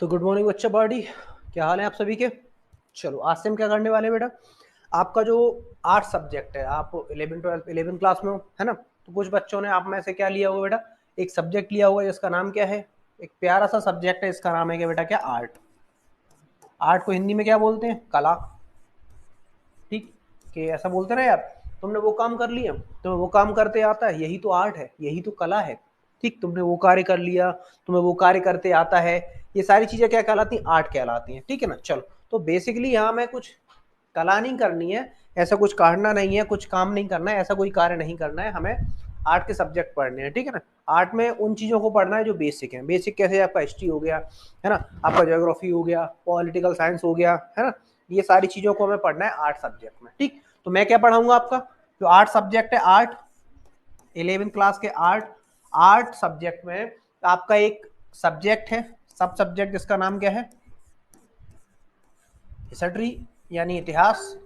तो good morning बच्चा body, क्या हाल है आप सभी के। चलो आज से हम क्या करने वाले हैं बेटा। आपका जो आर्ट सब्जेक्ट है, आप 11 क्लास में हो, है ना। तो कुछ बच्चों ने आप में से क्या लिया होगा बेटा, एक सब्जेक्ट लिया हुआ है जिसका नाम क्या है, एक प्यारा सा सब्जेक्ट है, इसका नाम है क्या बेटा, क्या, आर्ट। आर्ट को हिंदी में क्या बोलते हैं, कला। ठीक, कि ऐसा बोलते ना यार, तुमने वो काम कर लिया, तुम्हें वो काम करते आता है, यही तो आर्ट है, यही तो कला है। ठीक, तुमने वो कार्य कर लिया, तुम्हें वो कार्य करते आता है, ये सारी चीजें क्या कहलाती हैं, आर्ट कहलाती हैं। ठीक है ना। चलो, तो बेसिकली यहाँ मैं कुछ कला नहीं करनी है, ऐसा कुछ काटना नहीं है, कुछ काम नहीं करना है, ऐसा कोई कार्य नहीं करना है, हमें आर्ट के सब्जेक्ट पढ़ने हैं। ठीक है ना। आर्ट में उन चीज़ों को पढ़ना है जो बेसिक है। बेसिक कैसे, आपका हिस्ट्री हो गया, है ना, आपका ज्योग्राफी हो गया, पॉलिटिकल साइंस हो गया, है ना। ये सारी चीज़ों को हमें पढ़ना है आर्ट सब्जेक्ट में। ठीक, तो मैं क्या पढ़ाऊंगा आपका, जो आर्ट सब्जेक्ट है, आर्ट 11वीं क्लास के आर्ट आर्ट सब्जेक्ट में आपका एक सब्जेक्ट है, सब सब्जेक्ट जिसका नाम क्या है, हिस्ट्री यानी इतिहास।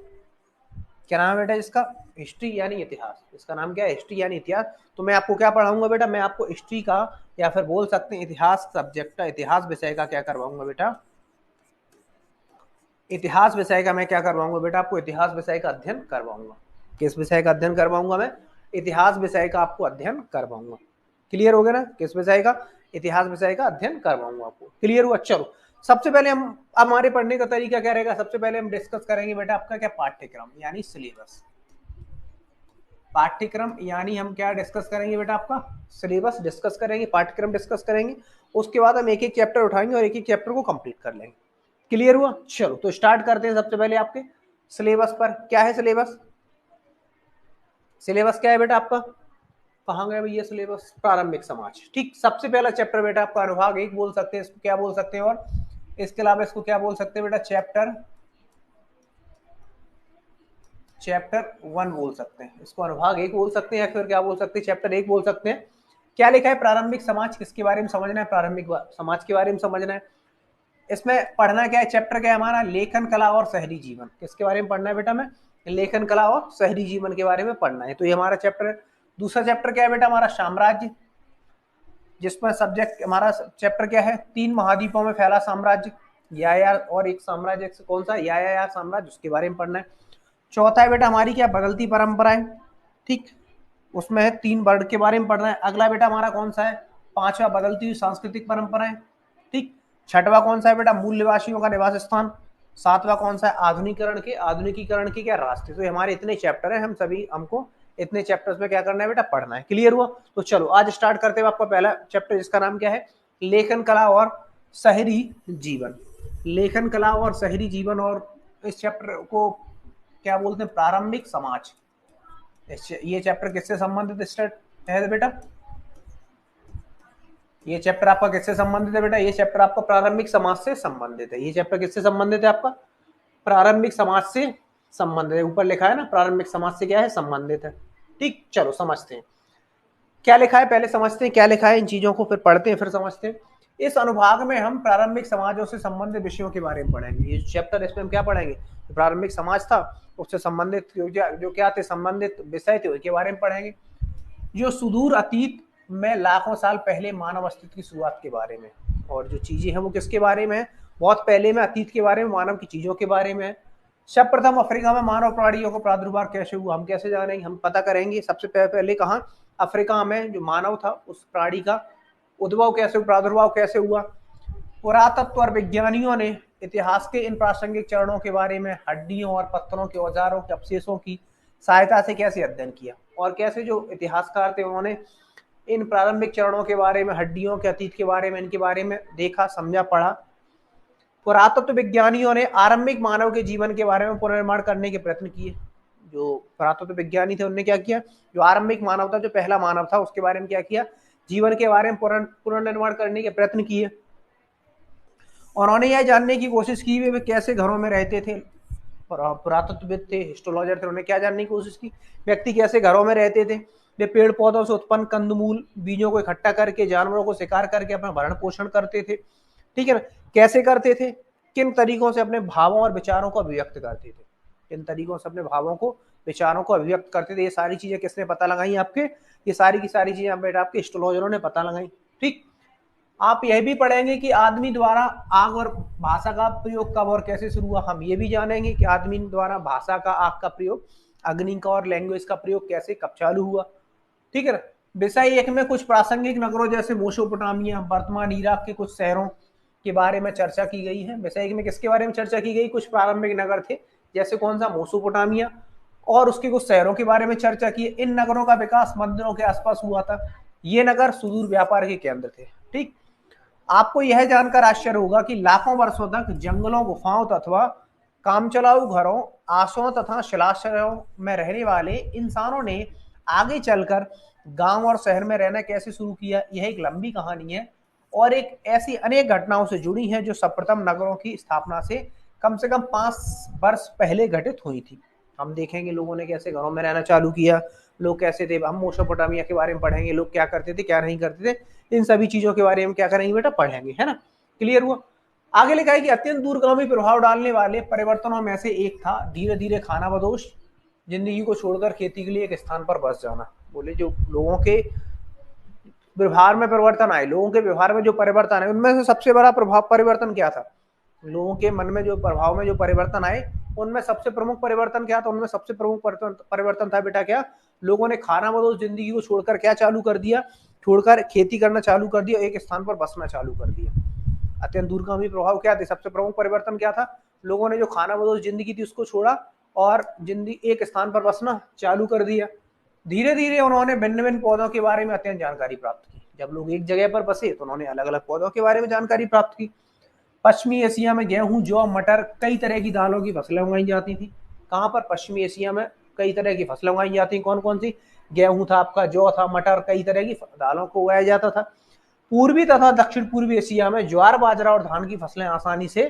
क्या नाम है बेटा इसका, हिस्ट्री यानी इतिहास। इसका नाम क्या है, हिस्ट्री यानी इतिहास। तो मैं आपको क्या पढ़ाऊंगा बेटा, मैं आपको हिस्ट्री का, या फिर बोल सकते हैं इतिहास सब्जेक्ट का, इतिहास विषय का क्या करवाऊंगा बेटा, इतिहास विषय का मैं क्या करवाऊंगा बेटा, आपको इतिहास विषय का अध्ययन करवाऊंगा। किस विषय का अध्ययन करवाऊंगा मैं, इतिहास विषय का आपको अध्ययन करवाऊंगा। क्लियर हो गया ना, किस विषय का, इतिहास विषय का अध्ययन करवाऊंगा आपको। क्लियर हुआ। चलो, सबसे पहले हम, हमारे पढ़ने का तरीका क्या रहेगा, सबसे पहले हम डिस्कस करेंगे बेटा आपका क्या, पाठ्यक्रम यानी सिलेबस। पाठ्यक्रम यानी हम क्या डिस्कस करेंगे बेटा, आपका सिलेबस डिस्कस करेंगे, पाठ्यक्रम डिस्कस करेंगे। उसके बाद हम एक एक चैप्टर उठाएंगे और एक एक चैप्टर को कंप्लीट कर लेंगे। क्लियर हुआ। चलो, तो स्टार्ट करते हैं सबसे पहले आपके सिलेबस पर। क्या है सिलेबस, सिलेबस क्या है बेटा आपका, कहाँ गया भैया सिलेबस, प्रारंभिक समाज। ठीक, सबसे पहला चैप्टर बेटा आपका अनुभाग एक बोल सकते हैं, इसको क्या बोल सकते हैं, और इसके अलावा इसको क्या बोल सकते हैं बेटा, चैप्टर चैप्टर 1 बोल सकते हैं, इसको अनुभाग एक बोल सकते हैं, या फिर क्या बोल सकते हैं, चैप्टर 1 बोल सकते हैं। क्या लिखा है, प्रारंभिक समाज, किसके बारे में समझना है, प्रारंभिक समाज के बारे में समझना है। इसमें पढ़ना क्या है, चैप्टर क्या है हमारा, लेखन कला और शहरी जीवन। किसके बारे में पढ़ना है बेटा, में लेखन कला और शहरी जीवन के बारे में पढ़ना है। तो ये हमारा चैप्टर है। दूसरा चैप्टर क्या है बेटा, हमारा साम्राज्य, जिसमें सब्जेक्ट हमारा चैप्टर क्या है, 3 महाद्वीपों में फैला साम्राज्य, यायार, और एक साम्राज्य कौन सा, यायार साम्राज्य, उसके बारे में पढ़ना है। चौथा है बेटा हमारी क्या, बदलती परंपराएं। ठीक, उसमें है 3 वर्ड के बारे में पढ़ना है। अगला बेटा हमारा कौन सा है, पांचवा, बदलती हुई सांस्कृतिक परंपराएं। ठीक, छठवा कौन सा है बेटा, मूल निवासियों का निवास स्थान। सातवां कौन सा है, आधुनिकीकरण के क्या रास्ते। तो हमारे इतने चैप्टर है, हम सभी हमको इतने चैप्टर्स में क्या करना है बेटा, पढ़ना है। क्लियर हुआ। तो चलो आज स्टार्ट करते हैं आपका पहला चैप्टर, जिसका नाम क्या है, लेखन कला और शहरी जीवन। लेखन कला और शहरी जीवन, और इस चैप्टर को क्या बोलते हैं, प्रारंभिक समाज। ये चैप्टर किससे संबंधित स्टार्ट है बेटा, ये चैप्टर आपका किससे संबंधित है बेटा, ये चैप्टर आपका प्रारंभिक समाज से संबंधित है। ये चैप्टर किससे संबंधित है आपका, प्रारंभिक समाज से संबंधित है। ऊपर लिखा है ना, प्रारंभिक समाज से क्या है, संबंधित है। ठीक, चलो समझते हैं क्या लिखा है, पहले समझते हैं क्या लिखा है, इन चीजों को फिर पढ़ते हैं, फिर समझते हैं। इस अनुभाग में हम प्रारंभिक समाजों से संबंधित विषयों के बारे में पढ़ेंगे। ये चैप्टर, इसमें हम क्या पढ़ेंगे, प्रारंभिक समाज था, उससे संबंधित जो क्या थे, संबंधित विषय थे, उनके बारे में पढ़ेंगे। जो सुदूर अतीत में लाखों साल पहले मानव अस्तित्व की शुरुआत के बारे में, और जो चीजें हैं वो किसके बारे में है, बहुत पहले में, अतीत के बारे में, मानव की चीजों के बारे में है। सर्वप्रथम अफ्रीका में मानव प्राणियों को प्रादुर्भाव कैसे हुआ, हम कैसे जानेंगे, हम पता करेंगे। सबसे पहले कहा, अफ्रीका में जो मानव था उस प्राणी का उद्भव कैसे, प्रादुर्भाव कैसे हुआ। पुरातत्व और विज्ञानियों ने इतिहास के इन प्रासंगिक चरणों के बारे में हड्डियों और पत्थरों के औजारों के अवशेषों की सहायता से कैसे अध्ययन किया, और कैसे जो इतिहासकार थे उन्होंने इन प्रारंभिक चरणों के बारे में, हड्डियों के अतीत के बारे में, इनके बारे में देखा, समझा, पढ़ा। पुरातत्व विज्ञानियों ने आरंभिक मानव के जीवन के बारे में पुनर्निर्माण करने के प्रयत्न किए। जो पुरातत्व विज्ञानी थे उन्होंने क्या किया, जो आरंभिक मानव था, जो पहला मानव था, उसके बारे में क्या किया, जीवन के बारे में पुनर्निर्माण करने के प्रयत्न किए। उन्होंने यह जानने की कोशिश की वे कैसे घरों में रहते थे। पुरातत्वविद थे, हिस्टोलॉजर थे, उन्होंने क्या जानने की कोशिश की, व्यक्ति कैसे घरों में रहते थे। वे पेड़ पौधों से उत्पन्न कंदमूल बीजों को इकट्ठा करके, जानवरों को शिकार करके अपना भरण पोषण करते थे। ठीक है ना, कैसे करते थे, किन तरीकों से अपने भावों और विचारों को अभिव्यक्त करते थे, किन तरीकों से अपने भावों को, विचारों को अभिव्यक्त करते थे। ये सारी चीजें किसने पता लगाई आपके, ये सारी की सारी चीजें बेटा आपके हिस्टोलॉजरों ने पता लगाई। ठीक, आप यह भी पढ़ेंगे कि आदमी द्वारा आग और भाषा का प्रयोग कब और कैसे शुरू हुआ। हम ये भी जानेंगे कि आदमी द्वारा भाषा का, आग का प्रयोग, अग्नि का और लैंग्वेज का प्रयोग कैसे कब चालू हुआ। ठीक है ना। विषय एक में कुछ प्रासंगिक नगरों जैसे मेसोपोटामिया, वर्तमान इराक के कुछ शहरों के बारे में चर्चा की गई है। विषय एक में किसके बारे में चर्चा की गई? कुछ प्रारंभिक नगर थे, जैसे कौन सा? मेसोपोटामिया, और उसके कुछ शहरों के बारे में चर्चा की। इन नगरों का विकास मंदिरों के आसपास हुआ था। ये नगर सुदूर व्यापार के केंद्र थे। ठीक। आपको यह जानकर आश्चर्य होगा कि लाखों वर्षों तक जंगलों, गुफाओं तथा कामचलाऊ घरों, आश्रमों तथा शिलाश्रयों में रहने वाले इंसानों ने आगे चलकर गांव और शहर में रहना कैसे शुरू किया। यह एक लंबी कहानी है और एक ऐसी अनेक घटनाओं से जुड़ी है जो सर्वप्रथम नगरों की स्थापना से कम 5 वर्ष पहले घटित हुई थी। हम देखेंगे लोगों ने कैसे घरों में रहना चालू किया, लोग कैसे थे। हम मेसोपोटामिया के बारे में पढ़ेंगे, लोग क्या करते थे, क्या नहीं करते थे। इन सभी चीजों के बारे में क्या करेंगे बेटा? पढ़ेंगे, है ना। क्लियर हुआ। आगे लिखा है कि अत्यंत दूरगामी प्रभाव डालने वाले परिवर्तनों में से एक था धीरे धीरे खानाबदोश जिंदगी को छोड़कर खेती के लिए एक स्थान पर बस जाना। बोले जो लोगों के व्यवहार में परिवर्तन आए, लोगों के व्यवहार में जो परिवर्तन आए, उनमें से सबसे बड़ा प्रभाव परिवर्तन क्या था? लोगों के मन में जो प्रभाव में जो परिवर्तन आए, उनमें सबसे प्रमुख परिवर्तन क्या था? उनमें सबसे प्रमुख परिवर्तन था बेटा क्या? लोगों ने खानाबदोश जिंदगी को छोड़कर क्या चालू कर दिया? छोड़कर खेती करना चालू कर दिया, एक स्थान पर बसना चालू कर दिया। अत्यंत दूरगामी प्रभाव क्या थे? सबसे प्रमुख परिवर्तन क्या था? लोगों ने जो खानाबदोश जिंदगी थी उसको छोड़ा और जिंदगी एक स्थान पर बसना चालू कर दिया। धीरे धीरे उन्होंने भिन्न भिन्न पौधों के बारे में अत्यंत जानकारी प्राप्त की। जब लोग एक जगह पर बसे तो उन्होंने अलग अलग पौधों के बारे में जानकारी प्राप्त की। पश्चिमी एशिया में गेहूं, जौ, मटर, कई तरह की दालों की फसलें उगाई जाती थी। कहाँ पर? पश्चिमी एशिया में कई तरह की फसलें उगाई जाती। कौन कौन सी? गेहूं था आपका, जौ था, मटर, कई तरह की दालों को उगाया जाता था। पूर्वी तथा दक्षिण पूर्वी एशिया में ज्वार, बाजरा और धान की फसलें आसानी से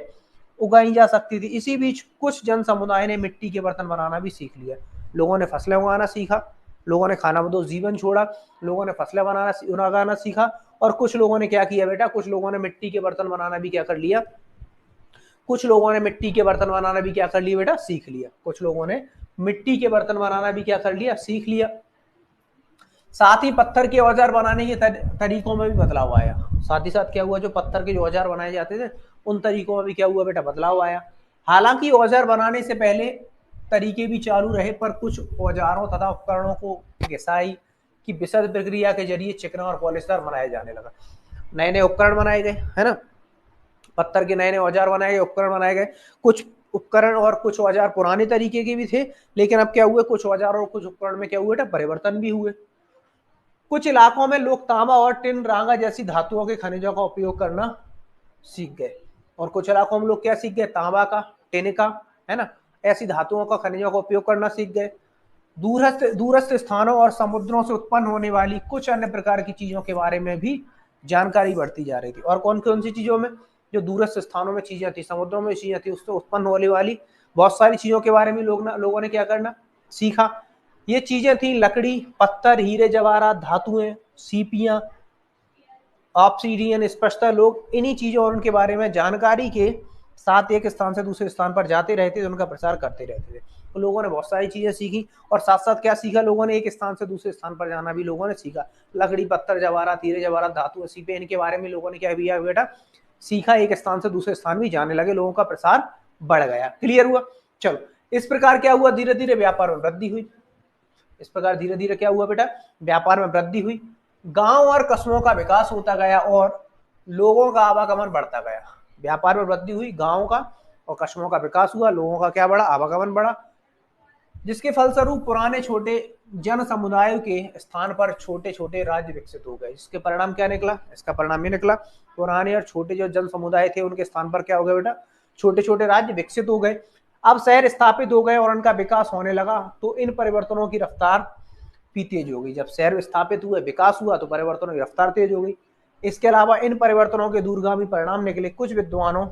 उगाई जा सकती थी। इसी बीच कुछ जन समुदाय ने मिट्टी के बर्तन बनाना भी सीख लिया। लोगों ने फसलें उगाना सीखा, लोगों ने खानाबदोश जीवन छोड़ा, लोगों ने फसलें उगाना सीखा, और कुछ लोगों ने क्या किया बेटा? कुछ लोगों ने मिट्टी के बर्तन बनाना भी क्या कर लिया? कुछ लोगों ने मिट्टी के बर्तन बनाना भी क्या कर लिया बेटा? सीख लिया। कुछ लोगों ने मिट्टी के बर्तन बनाना भी क्या कर लिया? सीख लिया। साथ ही पत्थर के औजार बनाने के तरीकों में भी बदलाव आया। साथ ही साथ क्या हुआ? जो पत्थर के जो औजार बनाए जाते थे उन तरीकों में भी क्या हुआ बेटा? बदलाव आया। हालांकि औजार बनाने से पहले तरीके भी चालू रहे, पर कुछ औजारों तथा उपकरणों को घिसाई की विशद प्रक्रिया के जरिए चिकना और पॉलिशदार बनाया जाने लगा। नए नए उपकरण बनाए गए, है ना। पत्थर के नए नए औजार बनाए गए, उपकरण बनाए गए। कुछ उपकरण और कुछ औजार पुराने तरीके के भी थे, लेकिन अब क्या हुए? कुछ औजार और कुछ उपकरण में क्या हुए बेटा? परिवर्तन भी हुए। कुछ इलाकों में लोग तांबा और टिन, रांगा जैसी धातुओं के खनिजों का उपयोग करना सीख गए। और कुछ इलाकों में लोग क्या सीख गए? तांबा का, टिन का, है ना, ऐसी धातुओं का, खनिजों का उपयोग करना सीख गए। दूरस्थ दूरस्थ स्थानों और समुद्रों से उत्पन्न होने वाली कुछ अन्य प्रकार की चीजों के बारे में भी जानकारी बढ़ती जा रही थी। और कौन कौन सी चीजों में? जो दूरस्थ स्थानों में चीजें थी, समुद्रों में चीजें थी, उससे उत्पन्न होने वाली बहुत सारी चीजों के बारे में लोगों ने क्या करना सीखा। ये चीजें थी लकड़ी, पत्थर, हीरे जवाहरात, धातुएं, सीपियां, ऑब्सीडियन। स्पष्टता लोग इन्हीं चीजों और उनके बारे में जानकारी के साथ एक स्थान से दूसरे स्थान पर जाते रहते थे, उनका प्रसार करते रहते थे। तो लोगों ने बहुत सारी चीजें सीखी, और साथ साथ क्या सीखा लोगों ने? एक स्थान से दूसरे स्थान पर जाना भी लोगों ने सीखा। लकड़ी, पत्थर, जवाहरात, हीरे जवाहरात, धातु, सीपे, इनके बारे में लोगों ने क्या किया बेटा? सीखा। एक स्थान से दूसरे स्थान भी जाने लगे, लोगों का प्रसार बढ़ गया। क्लियर हुआ? चलो, इस प्रकार क्या हुआ? धीरे धीरे व्यापार में वृद्धि हुई। इस प्रकार धीरे धीरे क्या हुआ बेटा? व्यापार में वृद्धि हुई। गांव और कस्बों का विकास होता गया और लोगों का आवागमन बढ़ता गया। व्यापार में वृद्धि हुई, गांव का और कस्बों का विकास हुआ, लोगों का क्या बढ़ा? आवागमन बढ़ा, जिसके फलस्वरूप पुराने छोटे जन समुदायों के स्थान पर छोटे छोटे राज्य विकसित हो गए। इसके परिणाम क्या निकला? इसका परिणाम ये निकला, पुराने और छोटे जो जन समुदाय थे उनके स्थान पर क्या हो गया बेटा? छोटे छोटे राज्य विकसित हो गए। अब शहर स्थापित हो गए और उनका विकास होने लगा, तो इन परिवर्तनों की रफ्तार भी तेज हो गई। जब शहर स्थापित हुए, विकास हुआ, तो परिवर्तनों की रफ्तार तेज हो गई। इसके अलावा इन परिवर्तनों के दूरगामी परिणाम निकले। कुछ विद्वानों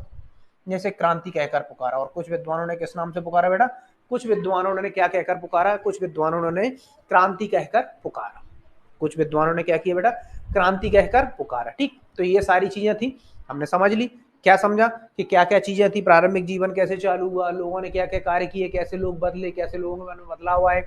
जैसे क्रांति कहकर पुकारा, और कुछ विद्वानों ने किस नाम से पुकारा बेटा? कुछ विद्वानों ने क्या कहकर पुकारा? कुछ विद्वानों ने क्रांति कहकर पुकारा। कुछ विद्वानों ने क्या किया बेटा? क्रांति कहकर पुकारा। ठीक, तो ये सारी चीजें थी, हमने समझ ली। क्या समझा कि क्या क्या चीजें थी? प्रारंभिक जीवन कैसे चालू हुआ, लोगों ने क्या क्या कार्य किए, कैसे लोग बदले, कैसे लोगों में बदलाव आए,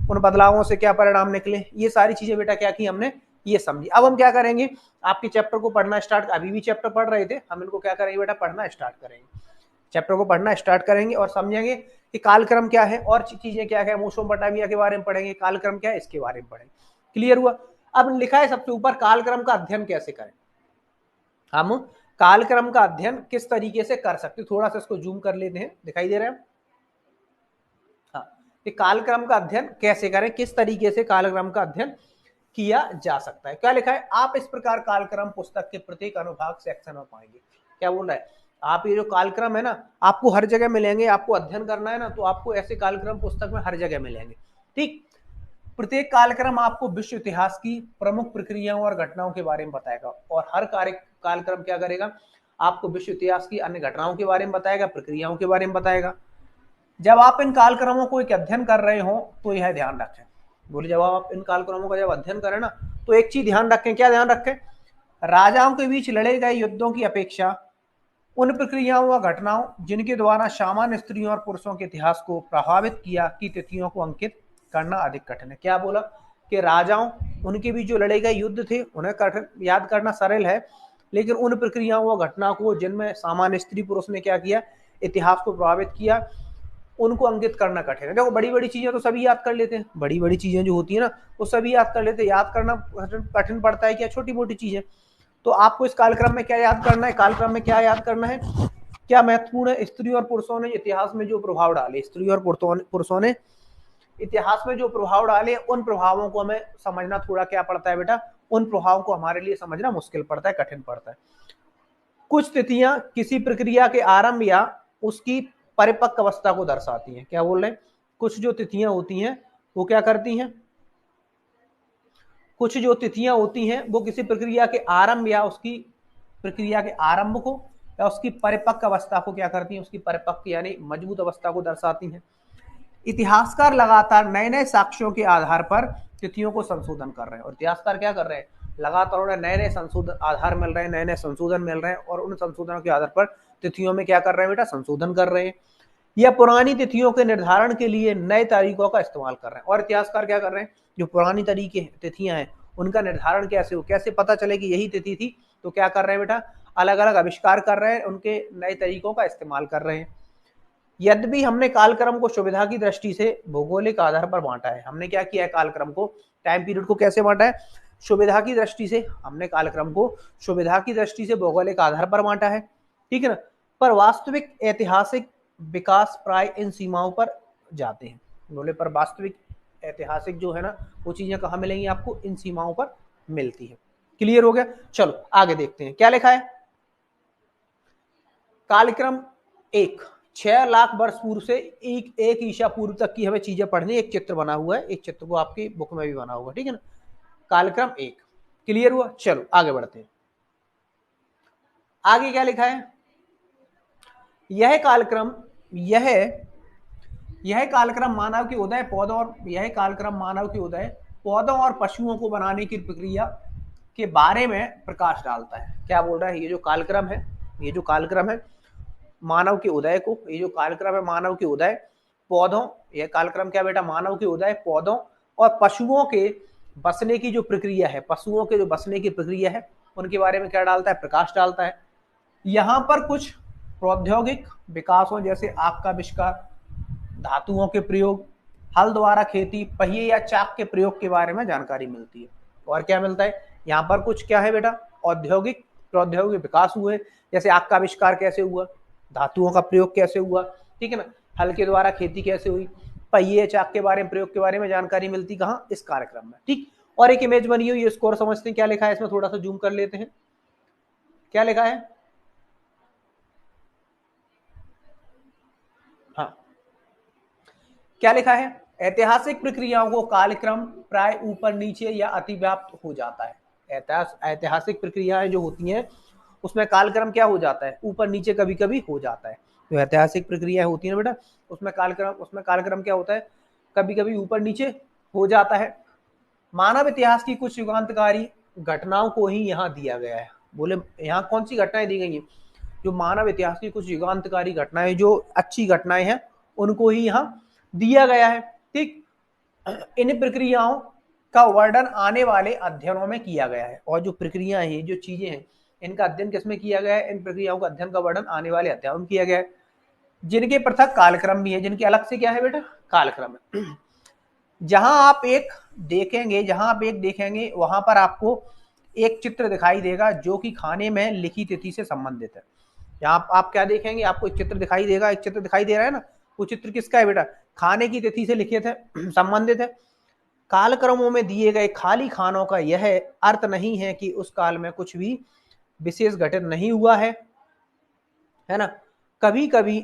उन बदलावों से क्या परिणाम निकले, ये सारी चीजें बेटा क्या की हमने? ये समझिए। अब हम क्या करेंगे, आपके चैप्टर को पढ़ना स्टार्ट, अभी भी चैप्टर पढ़ रहे थे, हम इनको क्या करेंगे बेटा, पढ़ना स्टार्ट करेंगे, चैप्टर को पढ़ना स्टार्ट करेंगे और समझेंगे कि कालक्रम क्या है और चीजें क्या है, मेसोपोटामिया के बारे में पढ़ेंगे, कालक्रम क्या है इसके बारे में पढ़ेंगे। क्लियर हुआ। अब लिखा है सबसे ऊपर, कालक्रम का अध्ययन कैसे करें। हम कालक्रम का अध्ययन किस तरीके से कर सकते, थोड़ा सा इसको जूम कर लेते हैं, दिखाई दे रहा है। हाँ, कि कालक्रम का अध्ययन कैसे करें, किस तरीके से कालक्रम का अध्ययन किया जा सकता है। क्या लिखा है, आप इस प्रकार कालक्रम पुस्तक के प्रत्येक अनुभाग सेक्शन में पाएंगे। क्या बोल रहा है, आप ये जो कालक्रम है ना, आपको हर जगह मिलेंगे, आपको अध्ययन करना है ना, तो आपको ऐसे कालक्रम पुस्तक में हर जगह मिलेंगे। ठीक, प्रत्येक कालक्रम आपको विश्व इतिहास की प्रमुख प्रक्रियाओं और घटनाओं के बारे में बताएगा, और हर कालक्रम क्या करेगा, आपको विश्व इतिहास की अन्य घटनाओं के बारे में बताएगा, प्रक्रियाओं के बारे में बताएगा। जब आप इन कालक्रमों को एक अध्ययन कर रहे हो तो यह ध्यान रखें, बोले जब आप इन कालक्रमों का जब अध्ययन करें ना, तो एक चीज ध्यान रखें, क्या ध्यान रखें, राजाओं के बीच लड़े गए युद्धों की अपेक्षा उन प्रक्रियाओं व घटनाओं जिनके द्वारा सामान्य स्त्रियों और पुरुषों के इतिहास को प्रभावित किया की तिथियों को अंकित करना अधिक कठिन है। क्या बोला कि राजाओं, उनके बीच जो लड़े गए युद्ध थे उन्हें कठिन याद करना सरल है, लेकिन उन प्रक्रियाओं व घटनाओं को जिनमें सामान्य स्त्री पुरुष ने क्या किया, इतिहास को प्रभावित किया, उनको अंकित करना कठिन है। देखो, बड़ी बड़ी चीजें तो सभी याद कर लेते हैं, बड़ी बड़ी चीजें जो होती है ना वो सभी याद कर लेते हैं, याद करना कठिन पड़ता है क्या छोटी मोटी चीजें। तो आपको इस कालक्रम में क्या याद करना है, कालक्रम में क्या याद करना है, क्या महत्वपूर्ण है, स्त्री और पुरुषों ने इतिहास में जो प्रभाव डाले, स्त्री और पुरुषों ने इतिहास में जो प्रभाव डाले, उन प्रभावों को हमें समझना थोड़ा क्या पड़ता है बेटा, उन प्रभावों को हमारे लिए समझना मुश्किल पड़ता है, कठिन पड़ता है। कुछ तिथियां किसी प्रक्रिया के आरंभ या उसकी परिपक्व अवस्था को दर्शाती हैं। क्या बोल रहे हैं, कुछ जो तिथियां होती हैं वो क्या करती हैं, कुछ जो तिथियां होती हैं वो किसी प्रक्रिया के आरंभ या उसकी प्रक्रिया के आरंभ को या उसकी परिपक्व अवस्था को क्या करती हैं, उसकी परिपक्व यानी मजबूत अवस्था को दर्शाती हैं। इतिहासकार लगातार नए नए साक्ष्यों के आधार पर तिथियों को संशोधन कर रहे हैं, और इतिहासकार क्या कर रहे हैं, लगातार उन्हें नए नए संशोधन आधार मिल रहे हैं, नए नए संशोधन मिल रहे हैं, और उन संशोधनों के आधार पर तिथियों में क्या कर रहे हैं बेटा, संशोधन कर रहे हैं, या पुरानी तिथियों के निर्धारण के लिए नए तरीकों का इस्तेमाल कर रहे हैं। और इतिहासकार क्या कर रहे हैं, जो पुरानी तरीके तिथियां हैं उनका निर्धारण कैसे हो, कैसे पता चले कि यही तिथि थी, तो क्या कर रहे हैं बेटा, अलग अलग आविष्कार कर रहे हैं, उनके नए तरीकों का इस्तेमाल कर रहे हैं। यद्यपि हमने कालक्रम को सुविधा की दृष्टि से भौगोलिक आधार पर बांटा है, हमने क्या किया है, कालक्रम को, टाइम पीरियड को कैसे बांटा है, सुविधा की दृष्टि से, हमने कालक्रम को सुविधा की दृष्टि से भौगोलिक आधार पर बांटा है, ठीक है ना, पर वास्तविक ऐतिहासिक विकास प्राय इन सीमाओं पर जाते हैं। बोले पर वास्तविक ऐतिहासिक जो है ना वो चीजें कहाँ मिलेंगी आपको, इन सीमाओं पर मिलती है। क्लियर हो गया, चलो आगे देखते हैं क्या लिखा है। कालक्रम 1, 6 लाख वर्ष पूर्व से एक ईसा पूर्व तक की हमें चीजें पढ़नी। एक चित्र बना हुआ है, एक चित्र को आपकी बुक में भी बना हुआ, ठीक है ना। कालक्रम 1 क्लियर हुआ, चलो आगे बढ़ते हैं। आगे क्या लिखा है, यह कालक्रम मानव के उदय पौधों और यह कालक्रम मानव के उदय पौधों और पशुओं को बनाने की प्रक्रिया के बारे में प्रकाश डालता है। क्या बोल रहा है, ये जो कालक्रम है, ये जो कालक्रम है मानव के उदय को, ये जो कालक्रम है मानव के उदय पौधों, यह कालक्रम क्या बेटा, मानव के उदय पौधों और पशुओं के बसने की जो प्रक्रिया है, पशुओं के जो बसने की प्रक्रिया है उनके बारे में क्या डालता है, प्रकाश डालता है। यहाँ पर कुछ प्रौद्योगिक विकासों जैसे आग का आविष्कार, धातुओं के प्रयोग, हल द्वारा खेती, पहिए या चाक के प्रयोग के बारे में जानकारी मिलती है। और क्या मिलता है, यहाँ पर कुछ क्या है बेटा, औद्योगिक प्रौद्योगिक विकास हुए, जैसे आग का आविष्कार कैसे हुआ, धातुओं का प्रयोग कैसे हुआ, ठीक है ना, हल के द्वारा खेती कैसे हुई, पहिए चाक के बारे में प्रयोग के बारे में जानकारी मिलती कहाँ, इस कार्यक्रम में। ठीक, और एक इमेज बनी हुई है, इसको और समझते हैं क्या लिखा है इसमें, थोड़ा सा जूम कर लेते हैं, क्या लिखा है। हाँ, क्या लिखा है, ऐतिहासिक प्रक्रियाओं को कालक्रम प्राय ऊपर नीचे या अतिव्याप्त हो जाता है। ऐतिहासिक प्रक्रियाएं जो होती हैं उसमें कालक्रम क्या हो जाता है, ऊपर नीचे कभी कभी हो जाता है। जो ऐतिहासिक प्रक्रियाएं होती है ना बेटा, उसमें कालक्रम क्या होता है, कभी कभी ऊपर नीचे हो जाता है। मानव इतिहास की कुछ युगांतकारी घटनाओं को ही यहाँ दिया गया है। बोले यहाँ कौन सी घटनाएं दी गई हैं, जो मानव इतिहास की कुछ युगांतकारी घटनाएं, जो अच्छी घटनाएं हैं उनको ही यहाँ दिया गया है। ठीक, इन प्रक्रियाओं का वर्णन आने वाले अध्ययनों में किया गया है। और जो प्रक्रिया है, जो चीजें हैं, इनका अध्ययन किसमें किया गया है? इन प्रक्रियाओं का अध्ययन का वर्णन आने वाले अध्यायों में किया गया है, जिनके पृथक कालक्रम भी है, जिनके अलग से क्या है बेटा? कालक्रम है। जहां आप एक देखेंगे वहां पर आपको एक चित्र दिखाई देगा जो कि खाने में लिखी तिथि से संबंधित है। यहाँ आप क्या देखेंगे? आपको एक चित्र दिखाई देगा, एक चित्र दिखाई दे रहा है ना, वो चित्र किसका है बेटा? खाने की तिथि से लिखित है, संबंधित है। कालक्रमों में दिए गए खाली खानों का यह अर्थ नहीं है कि उस काल में कुछ भी विशेष घटित नहीं हुआ है ना। कभी कभी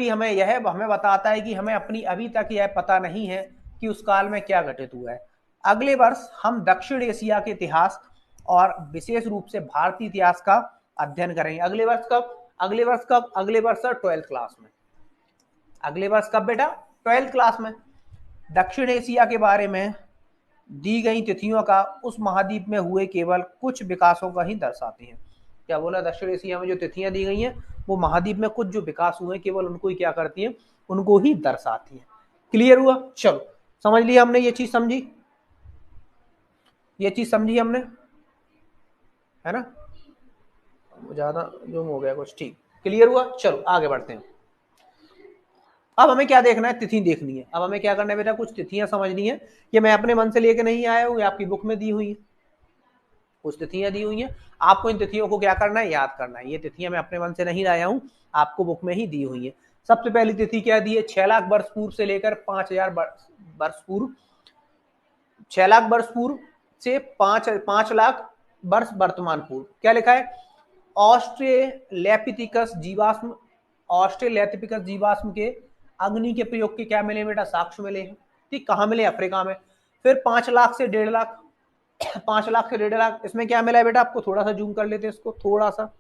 हमें बताता है कि हमें अपनी अभी तक यह पता नहीं है कि उस काल में क्या घटित हुआ है। अगले वर्ष हम दक्षिण एशिया के इतिहास और विशेष रूप से भारतीय इतिहास का अध्ययन करेंगे। अगले वर्ष कब? अगले वर्ष 12th क्लास में। अगले वर्ष कब बेटा? 12th क्लास में। दक्षिण एशिया के बारे में दी गई तिथियों का उस महाद्वीप में हुए केवल कुछ विकासों का ही दर्शाती हैं। क्या बोला? दक्षिण एशिया में जो तिथियां दी गई हैं वो महाद्वीप में कुछ जो विकास हुए केवल उनको ही क्या करती हैं? उनको ही दर्शाती हैं। क्लियर हुआ? चलो समझ लिया हमने, ये चीज समझी, हमने, है ना? ज्यादा जूम हो गया कुछ, ठीक। क्लियर हुआ? चलो आगे बढ़ते हैं। अब हमें क्या देखना है? तिथि देखनी है। अब हमें क्या करना है बेटा? कुछ तिथियां समझनी है। ये मैं अपने मन से लेके नहीं आया हूँ, ये आपकी बुक में दी हुई है, कुछ तिथियां दी हुई हैं। आपको इन तिथियों को क्या करना है? याद करना है। ये तिथियां मैं अपने मन से नहीं लाया हूँ, आपको बुक में ही दी हुई है। सबसे पहली तिथि क्या दी है? 6 लाख वर्ष पूर्व से लेकर 5000 वर्ष पूर्व, 6 लाख वर्ष पूर्व से 5 लाख वर्ष वर्तमान पूर्व। क्या लिखा है? ऑस्ट्रेलेपिथिकस जीवाश्म के अग्नि के प्रयोग के क्या मिले बेटा? साक्ष्य मिले हैं। ठीक, कहाँ मिले? अफ्रीका में। फिर 5 लाख से 1.5 लाख, 5 लाख से 1.5 लाख, इसमें क्या मिला है बेटा? आपको थोड़ा सा जूम कर लेते हैं इसको, थोड़ा सा।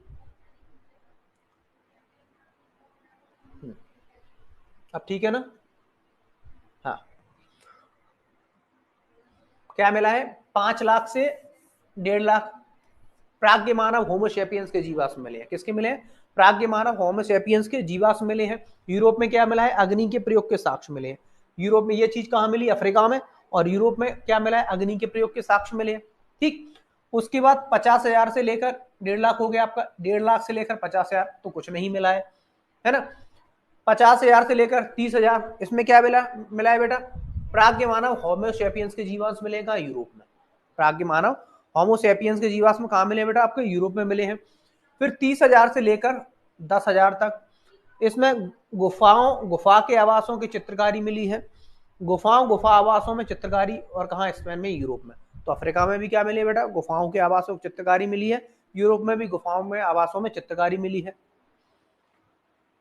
अब ठीक है ना? हाँ, क्या मिला है? 5 लाख से 1.5 लाख प्राग्ञ मानव होमोसेपियंस के जीवाश्म मिले हैं। किसके मिले हैं? प्राग्ञ मानव होमोसेपियंस के जीवाश्म मिले हैं। यूरोप में क्या मिला है? अग्नि के प्रयोग के साक्ष्य मिले हैं। यूरोप में ये चीज कहां मिली? अफ्रीका में। और यूरोप में क्या मिला है? अग्नि के प्रयोग के साक्ष्य मिले हैं। ठीक, उसके बाद 50,000 से लेकर 1.5 लाख हो गया आपका। 1.5 लाख से लेकर 50,000 तो कुछ नहीं मिला है ना। 50,000 से लेकर 30,000, इसमें क्या मिला है बेटा? प्राग्ञ मानव होमोसेपियंस के जीवाश्म मिलेगा यूरोप में। प्राग्ञ मानव होमोसेपियंस के जीवाश्म कहाँ मिले बेटा? आपके यूरोप में मिले हैं। फिर 30,000 से लेकर 10,000 तक, इसमें गुफा के आवासों की चित्रकारी मिली है। गुफा आवासों में चित्रकारी, और कहाँ? स्पेन में, यूरोप में। तो अफ्रीका में भी क्या मिले बेटा? गुफाओं के आवासों की चित्रकारी मिली है। यूरोप में भी गुफाओं में आवासों में चित्रकारी मिली है।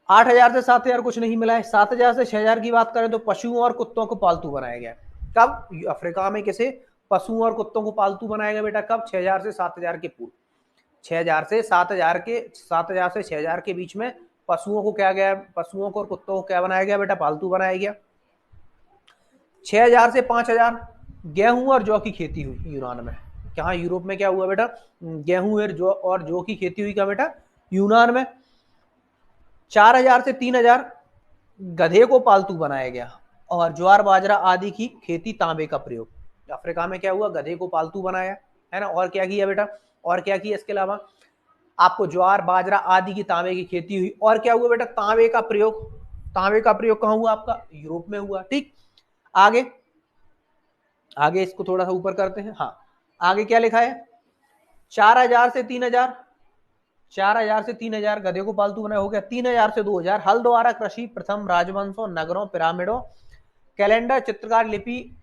8,000 से 7,000 कुछ नहीं मिला है। 7,000 से 6,000 की बात करें तो पशुओं और कुत्तों को पालतू बनाया गया। कब? अफ्रीका में किसे? पशुओं और कुत्तों को पालतू बनाया गया बेटा। कब? 6,000 से 7,000 के पूर्व। 6,000 से 6,000 के बीच में पशुओं को क्या गया? पशुओं को और कुत्तों को क्या बनाया गया बेटा? पालतू बनाया गया। 6,000 से 5,000 गेहूं और जौ की खेती हुई यूनान में। कहाँ? यूरोप में क्या हुआ बेटा? गेहूं और जौ की खेती हुई। क्या बेटा? यूनान में। 4,000 से 3,000 गधे को पालतू बनाया गया। और ज्वार बाजरा आदि की खेती, तांबे का प्रयोग। अफ्रीका में क्या हुआ? गधे को पालतू बनाया, है ना। और क्या किया बेटा? और क्या किया इसके अलावा? आपको ज्वार बाजरा आदि की तांबे की खेती हुई। और क्या हुआ बेटा? तांबे का प्रयोग कहाँ हुआ? आपका यूरोप में हुआ। ठीक, आगे इसको थोड़ा सा ऊपर करते हैं। हाँ, आगे क्या लिखा है? 4,000 से 3,000 गधे को पालतू बनाया, हो गया। 3,000 से 2,000 हल द्वारा कृषि, प्रथम राजवंशों, नगरों, पिरामिडों, कैलेंडर, चित्रकार, लिपि,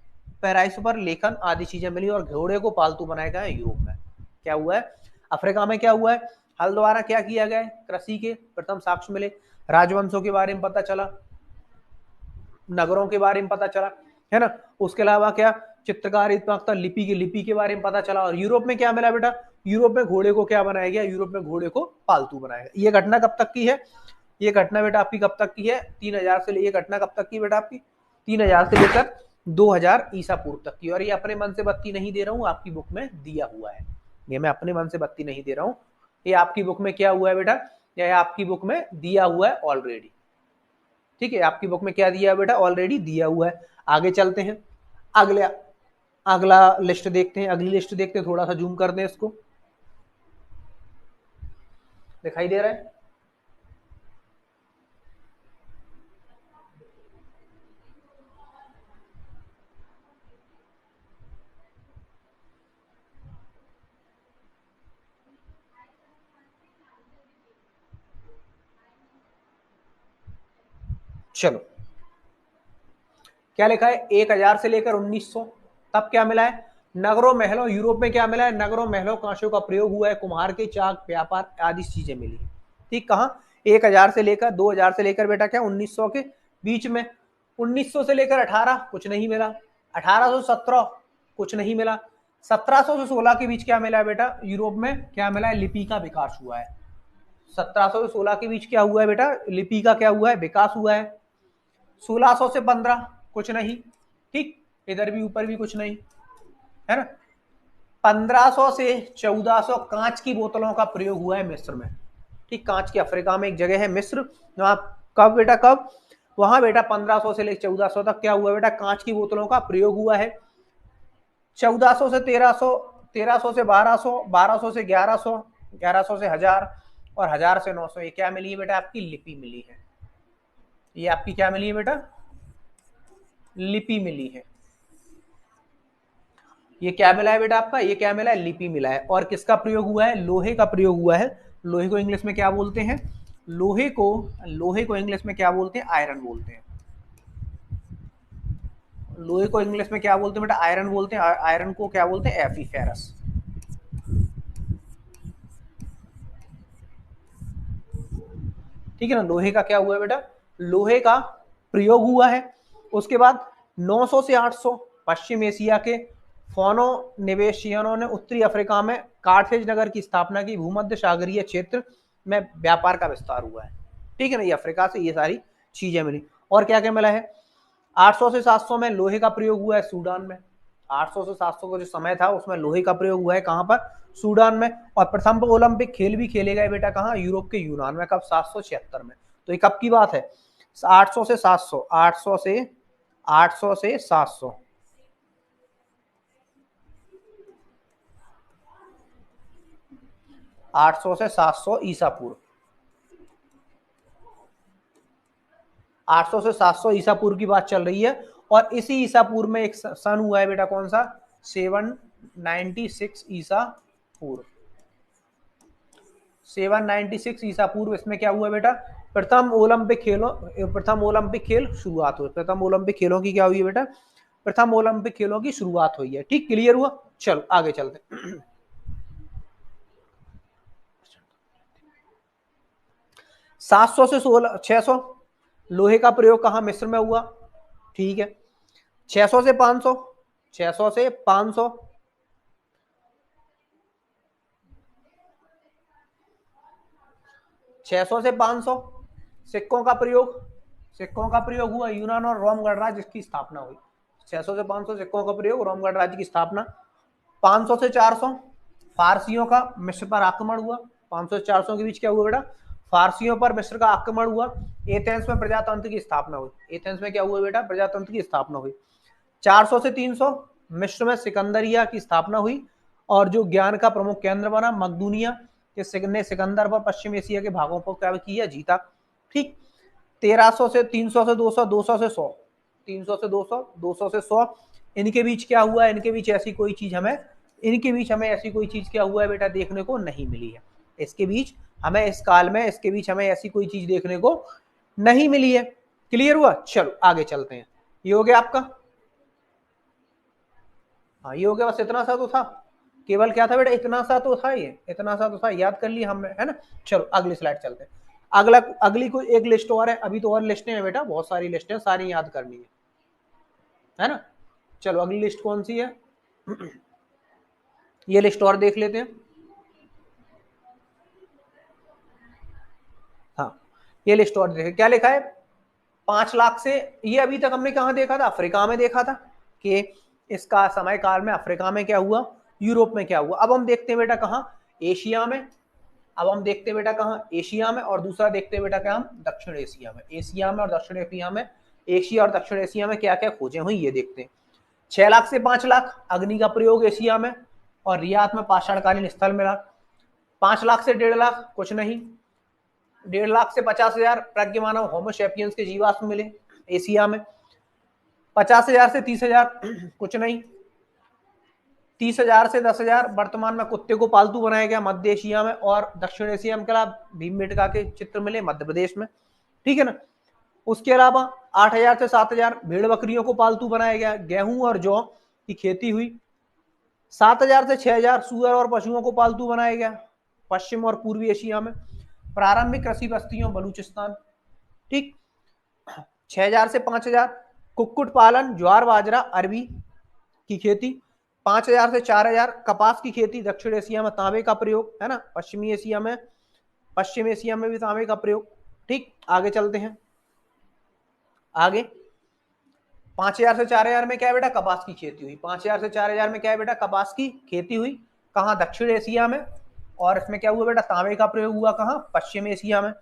पैराइस पर लेखन आदि चीजें मिली। और घोड़े को पालतू बनाया गया है यूरोप में। क्या हुआ है? अफ्रीका में क्या हुआ है? हल द्वारा क्या किया गया है? कृषि के प्रथम साक्ष्य मिले। राजवंशों के बारे में पता चला, नगरों के बारे में पता चला, है ना। उसके अलावा क्या? चित्रकारिता, लिपि के बारे में पता चला। और यूरोप में क्या मिला बेटा? यूरोप में घोड़े को क्या बनाया गया? यूरोप में घोड़े को पालतू बनाया गया। ये घटना कब तक की है? ये घटना बेटा आपकी कब तक की है? 3,000 से। ये घटना कब तक की बेटा आपकी? 3,000 से लेकर 2,000 ईसा पूर्व तक की। और ये अपने मन से बत्ती नहीं दे रहा हूँ, आपकी बुक में दिया हुआ है। ये मैं अपने मन से बत्ती नहीं दे रहा हूँ, ये आपकी बुक में क्या हुआ है बेटा? यह आपकी बुक में दिया हुआ है ऑलरेडी। ठीक है, आपकी बुक में क्या दिया है बेटा, ऑलरेडी दिया हुआ है। आगे चलते हैं, अगले अगला लिस्ट देखते हैं, अगली लिस्ट देखते हैं, थोड़ा सा जूम कर दें इसको, दिखाई दे रहा है? चलो, क्या लिखा है, 1000 से लेकर 1900 तब क्या मिला है, नगरों महलों, यूरोप में क्या मिला है, नगरों महलों कांसों का प्रयोग हुआ है, कुम्हार के चाक, व्यापार आदि चीजें मिली है। ठीक, कहाँ, 1000 से लेकर 2000 से लेकर बेटा क्या 1900 के बीच में, 1900 से लेकर 18 कुछ नहीं मिला, 1817 कुछ नहीं मिला, 1700 से 16 के बीच क्या मिला है बेटा, यूरोप में क्या मिला है, लिपि का विकास हुआ है। 1700 से 16 के बीच क्या हुआ है बेटा, लिपि का क्या हुआ है, विकास हुआ है। 1600 से 15 कुछ नहीं, ठीक, इधर भी ऊपर भी कुछ नहीं, है ना। 1500 से 1400 कांच की बोतलों का प्रयोग हुआ है मिस्र में। ठीक, कांच की, अफ्रीका में एक जगह है मिस्र, वहां कब बेटा, कब, वहां बेटा 1500 से लेकर 1400 तक क्या हुआ बेटा, कांच की बोतलों का प्रयोग हुआ है। 1400 से 1300, 1300 से 1200, 1200 से 1100, 1100 से 1000 और 1000 से 900, ये क्या मिली है बेटा, आपकी लिपि मिली है। ये आपकी क्या मिली है बेटा, लिपि मिली है। ये क्या मिला है बेटा आपका, ये क्या मिला है, लिपि मिला है। और किसका प्रयोग हुआ है, लोहे का प्रयोग हुआ है। लोहे को इंग्लिश में क्या बोलते हैं, लोहे को इंग्लिश में क्या बोलते हैं, आयरन बोलते हैं। लोहे को इंग्लिश में क्या बोलते हैं बेटा, आयरन बोलते हैं। आयरन को क्या बोलते हैं, एफी, फेरस। ठीक है ना, लोहे का क्या हुआ है बेटा, लोहे का प्रयोग हुआ है। उसके बाद 900 से 800 पश्चिम एशिया के फोनो निवेशियनों ने उत्तरी अफ्रीका में कार्थेज नगर की स्थापना की, भूमध्य सागरीय क्षेत्र में व्यापार का विस्तार हुआ है। ठीक है ना, ये अफ्रीका से ये सारी चीजें मिली। और क्या क्या मिला है, 800 से 700 में लोहे का प्रयोग हुआ है सूडान में। 800 से 700 का जो समय था उसमें लोहे का प्रयोग हुआ है, कहां पर, सूडान में। और प्रथम ओलंपिक खेल भी खेले गए बेटा कहां, यूरोप के यूनान में, कब, 776 में। तो ये कब की बात है, 800 से 700, 800 से 700, 800 से 700 ईसा पूर्व, 800 से 700 ईसा पूर्व की बात चल रही है। और इसी ईसा पूर्व में एक सन हुआ है बेटा, कौन सा, 796 ईसा पूर्व, 796 ईसा पूर्व। इसमें क्या हुआ बेटा, प्रथम ओलंपिक खेल शुरुआत हुई। प्रथम ओलंपिक खेलों की क्या हुई है बेटा, प्रथम ओलंपिक खेलों की शुरुआत हुई है। ठीक, क्लियर हुआ। चलो आगे चलते। 700 से 600 लोहे का प्रयोग कहां, मिस्र में हुआ। ठीक है, 600 से 500, 600 से 500, 600 से 500 सिक्कों का प्रयोग हुआ, यूनान और रोम गणराज्य की स्थापना हुई। 600 से 500 सिक्कों का प्रयोग, रोम गणराज्य की स्थापना। 500 से 400 फारसियों का मिस्र पर आक्रमण हुआ। 500 से 400 के बीच क्या हुआ बेटा, फारसियों पर मिस्र का आक्रमण हुआ। एथेंस में प्रजातंत्र की स्थापना हुई। एथेंस में क्या हुआ बेटा, प्रजातंत्र की स्थापना हुई। 400 से 300 मिस्र में सिकंदरिया की स्थापना हुई और जो ज्ञान का प्रमुख केंद्र बना, मकदूनिया ने सिकंदर पर पश्चिम एशिया के भागों पर क्या किया, जीता। ठीक, 1300 से 300 से 200, 200 से 100, 300 से 200, 200 से 100, इनके बीच क्या हुआ है, इनके बीच ऐसी कोई चीज हमें क्या हुआ है बेटा, देखने को नहीं मिली है। इसके बीच हमें इस काल में इसके बीच हमें ऐसी कोई चीज देखने को नहीं मिली है। क्लियर हुआ। चलो आगे चलते हैं। ये हो गया आपका, हाँ ये हो गया, बस इतना सा तो था, केवल क्या था बेटा, इतना सा तो था, ये इतना सा तो था, याद कर लिया हमने, है ना। चलो अगली स्लाइड चलते हैं। अगली कोई एक लिस्ट और है, अभी तो और लिस्टें हैं बेटा, बहुत सारी लिस्टें, सारी याद करनी है ना। चलो अगली लिस्ट कौन सी है, ये लिस्ट और देख लेते हैं। हाँ, ये लिस्ट और देखें, क्या लिखा है, 5 लाख से, ये अभी तक हमने कहाँ देखा था, अफ्रीका में देखा था कि इसका समय काल में अफ्रीका में क्या हुआ, यूरोप में क्या हुआ। अब हम देखते हैं बेटा कहाँ, एशिया में। अब हम देखते हैं बेटा कहाँ, एशिया में, और दूसरा देखते हैं बेटा क्या हम, दक्षिण एशिया में। एशिया में और दक्षिण एशिया में, एशिया और दक्षिण एशिया में क्या क्या खोजें हुई ये देखते हैं। 6 लाख से 5 लाख अग्नि का प्रयोग एशिया में, और रियात में पाषाणकालीन स्थल मिला। 5 लाख से 1.5 लाख कुछ नहीं। 1.5 लाख से 50,000 प्रज्ञ मानव होमोसेपियंस के जीवाश्म मिले एशिया में। 50,000 से 30,000 कुछ नहीं। 30,000 से 10,000 वर्तमान में कुत्ते को पालतू बनाया गया मध्य एशिया में, और दक्षिण एशिया में क्या भीमबेटका के चित्र मिले मध्य प्रदेश में, ठीक है ना। उसके अलावा 8,000 से 7,000 भेड़ बकरियों को पालतू बनाया गया। गेहूं और जौ की खेती हुई। 7,000 से 6,000 सूअर और पशुओं को पालतू बनाया गया पश्चिम और पूर्वी एशिया में। प्रारंभिक कृषि बस्तियों बलूचिस्तान, ठीक। 6,000 से 5,000 कुक्कुट पालन, ज्वार बाजरा अरबी की खेती। 5,000 से 4,000 कपास की खेती दक्षिण एशिया में, तांबे का प्रयोग है ना, पश्चिम एशिया में भी तांबे का प्रयोग, ठीक। आगे चलते हैं, आगे 5,000 से 4,000 में क्या है बेटा, कपास की खेती हुई। 5,000 से 4,000 में क्या है बेटा, कपास की खेती हुई। कहाँ, दक्षिण एशिया में। और इसमें क्या हुआ बेटा, तांबे का प्रयोग हुआ कहाँ, पश्चिम एशिया में।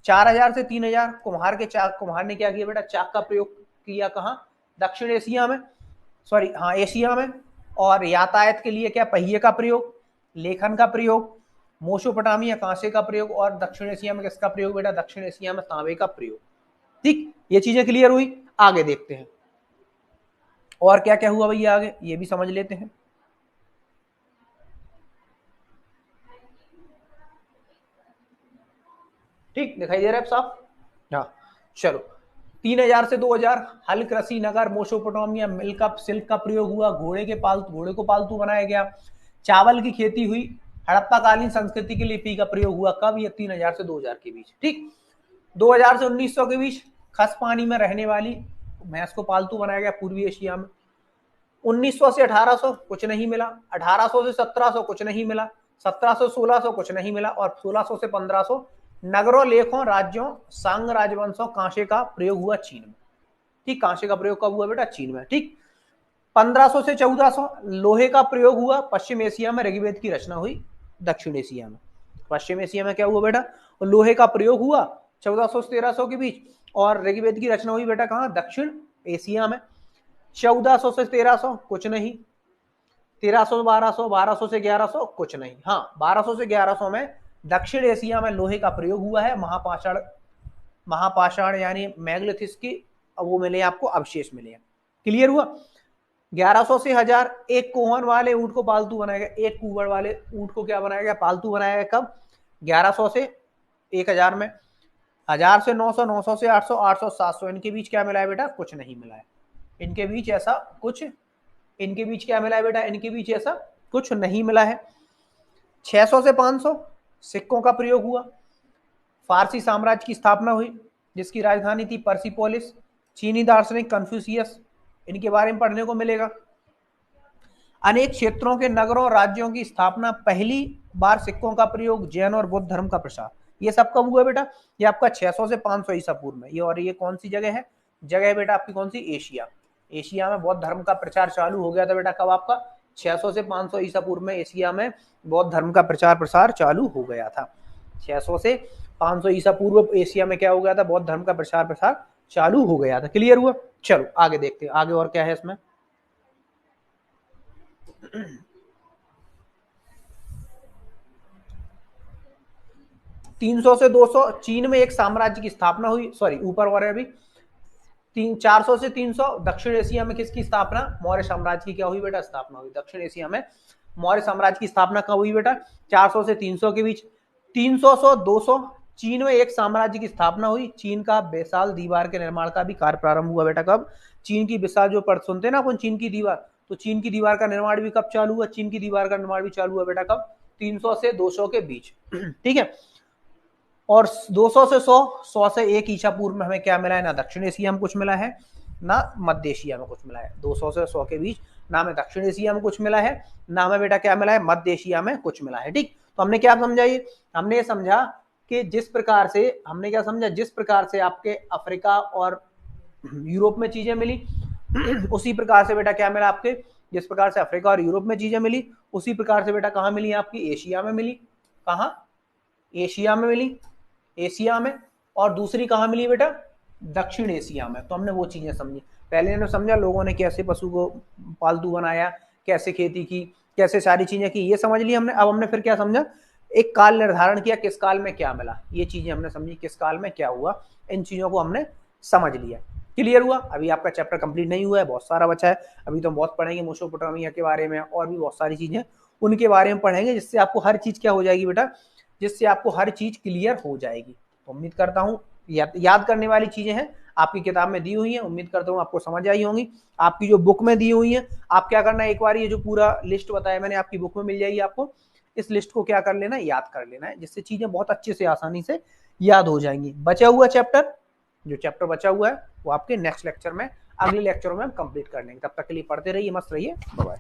4,000 से 3,000 कुम्हार ने क्या किया बेटा, चाक का प्रयोग किया कहाँ, दक्षिण एशिया में, सॉरी हाँ एशिया में। और यातायात के लिए क्या, पहिए का प्रयोग, लेखन का प्रयोग, मोसोपोटामिया कांसे का प्रयोग, और दक्षिण एशिया में किसका प्रयोग बेटा, दक्षिण एशिया में तांबे का प्रयोग, ठीक। ये चीजें क्लियर हुई। आगे देखते हैं और क्या क्या हुआ भैया आगे, ये भी समझ लेते हैं। ठीक, दिखाई दे रहा है साफ, हाँ चलो। 3,000 से 2,000 हल कृषि नगर मोसोपोटामिया मिल्क सिल्क का प्रयोग हुआ। घोड़े को पालतू बनाया गया। चावल की खेती हुई। हड़प्पा कालीन संस्कृति के लिपि का प्रयोग हुआ कब, ये 3,000 से 2,000 के बीच, ठीक। 2,000 से 1,900 के बीच खस पानी में रहने वाली भैंस को पालतू बनाया गया पूर्वी एशिया में। 1,900 से 1,800 कुछ नहीं मिला। 1,800 से 1,700 कुछ नहीं मिला। 1,700 से 1,600 कुछ नहीं मिला। और 1,600 से 1,500 नगरों, लेखों, राज्यों, सांग राजवंशों, कांसे का प्रयोग हुआ चीन में, ठीक। कांसे का प्रयोग कब हुआ बेटा, चीन में, ठीक। 1,500 से 1,400 लोहे का प्रयोग हुआ पश्चिम एशिया में। ऋग्वेद की रचना हुई दक्षिण एशिया में। पश्चिम एशिया में क्या हुआ बेटा, लोहे का प्रयोग हुआ 1,400 से 1,300 के बीच। और ऋग्वेद की रचना हुई बेटा कहाँ, दक्षिण एशिया में। 1,400 से 1,300 कुछ नहीं। 1,300 से 1,200, 1,200 से 1,100 कुछ नहीं। हाँ, 1,200 से 1,100 में दक्षिण एशिया में लोहे का प्रयोग हुआ है। महापाषाण यानी मैग्लिथिस की वो मिले आपको, अवशेष मिले हैं। क्लियर हुआ। 1,100 से 1,000 एक कोहन वाले ऊंट को पालतू बनाया गया। एक कुबड़ वाले ऊंट को क्या बनाया गया, पालतू बनाया गया कब, 1,100 से 1,000 में। 1,000 से 900, 900 से 800, 800 से 700 इनके बीच क्या मिला है बेटा, कुछ नहीं मिला है। इनके बीच ऐसा कुछ, इनके बीच क्या मिला है बेटा, इनके बीच ऐसा कुछ नहीं मिला है। 600 से 500 सिक्कों का प्रयोग हुआ। फारसी साम्राज्य की स्थापना हुई जिसकी राजधानी थी पर्सिपोलिस। चीनी दार्शनिक कन्फ्यूशियस, इनके बारे में पढ़ने को मिलेगा। अनेक क्षेत्रों के नगरों और राज्यों की स्थापना, पहली बार सिक्कों का प्रयोग, जैन और बौद्ध धर्म का प्रसार। ये सब कब हुआ बेटा, ये आपका 600 से 500 ईसा पूर्व में। ये और ये कौन सी जगह है, जगह है बेटा आपकी कौन सी, एशिया। एशिया में बौद्ध धर्म का प्रचार चालू हो गया था बेटा कब, आपका 600 से 500 ईसा पूर्व में एशिया में बौद्ध धर्म का प्रचार प्रसार चालू हो गया था। 600 से 500 ईसा पूर्व एशिया में क्या हो गया था, बौद्ध धर्म का प्रचार प्रसार चालू हो गया था। क्लियर हुआ। चलो आगे देखते हैं, आगे और क्या है इसमें। 300 से 200 चीन में एक साम्राज्य की स्थापना हुई। सॉरी ऊपर और अभी 400 से 300 दक्षिण एशिया में किसकी स्थापना, मौर्य साम्राज्य की क्या हुई बेटा, स्थापना हुई। दक्षिण एशिया में मौर्य साम्राज्य की स्थापना कब हुई बेटा, 400 से 300 के बीच। 300 से 200 चीन में एक साम्राज्य की स्थापना हुई। चीन का विशाल दीवार के निर्माण का भी कार्य प्रारंभ हुआ बेटा कब, चीन की विशाल, जो पढ़ सुनते हैं ना अपन चीन की दीवार, तो चीन की दीवार का निर्माण भी कब चालू हुआ, चीन की दीवार का निर्माण भी चालू हुआ बेटा कब, 300 से 200 के बीच, ठीक है। और 200 से 100, 100 से 1 ईसा पूर्व में हमें क्या मिला है, ना दक्षिण एशिया में कुछ मिला है ना मध्य एशिया में कुछ मिला है। 200 से 100 के बीच ना हमें दक्षिण एशिया में कुछ मिला है, ना हमें बेटा क्या मिला है, मध्य एशिया में कुछ मिला है, ठीक। तो हमने क्या समझा, ये हमने ये समझा कि जिस प्रकार से हमने क्या समझा, जिस प्रकार से आपके अफ्रीका और यूरोप में चीजें मिली उसी प्रकार से बेटा क्या मिला आपके, जिस प्रकार से अफ्रीका और यूरोप में चीजें मिली उसी प्रकार से बेटा कहाँ मिली, आपकी एशिया में मिली। कहाँ, एशिया में मिली, एशिया में, और दूसरी कहाँ मिली बेटा, दक्षिण एशिया में। तो हमने वो चीजें समझी। पहले ने समझा लोगों ने कैसे पशु को पालतू बनाया, कैसे खेती की, कैसे सारी चीजें की, ये समझ ली हमने। अब हमने फिर क्या समझा, एक काल निर्धारण किया, किस काल में क्या मिला, ये चीजें हमने समझी, किस काल में क्या हुआ, इन चीजों को हमने समझ लिया। क्लियर हुआ? अभी आपका चैप्टर कंप्लीट नहीं हुआ है, बहुत सारा बचा है। अभी तो हम बहुत पढ़ेंगे मेसोपोटामिया के बारे में, और भी बहुत सारी चीजें उनके बारे में पढ़ेंगे, जिससे आपको हर चीज क्या हो जाएगी बेटा, जिससे आपको हर चीज क्लियर हो जाएगी। तो उम्मीद करता हूँ याद करने वाली चीजें हैं, आपकी किताब में दी हुई है, उम्मीद करता हूँ आपको समझ आई होंगी। आपकी जो बुक में दी हुई है, आप क्या करना है, एक बार ये जो पूरा लिस्ट बताया मैंने आपकी बुक में मिल जाएगी आपको, इस लिस्ट को क्या कर लेना है, याद कर लेना है, जिससे चीजें बहुत अच्छे से आसानी से याद हो जाएंगी। बचा हुआ चैप्टर, जो चैप्टर बचा हुआ है वो आपके नेक्स्ट लेक्चर में, अगले लेक्चर में हम कंप्लीट कर लेंगे। तब तक के लिए पढ़ते रहिए, मस्त रहिए, बाय बाय।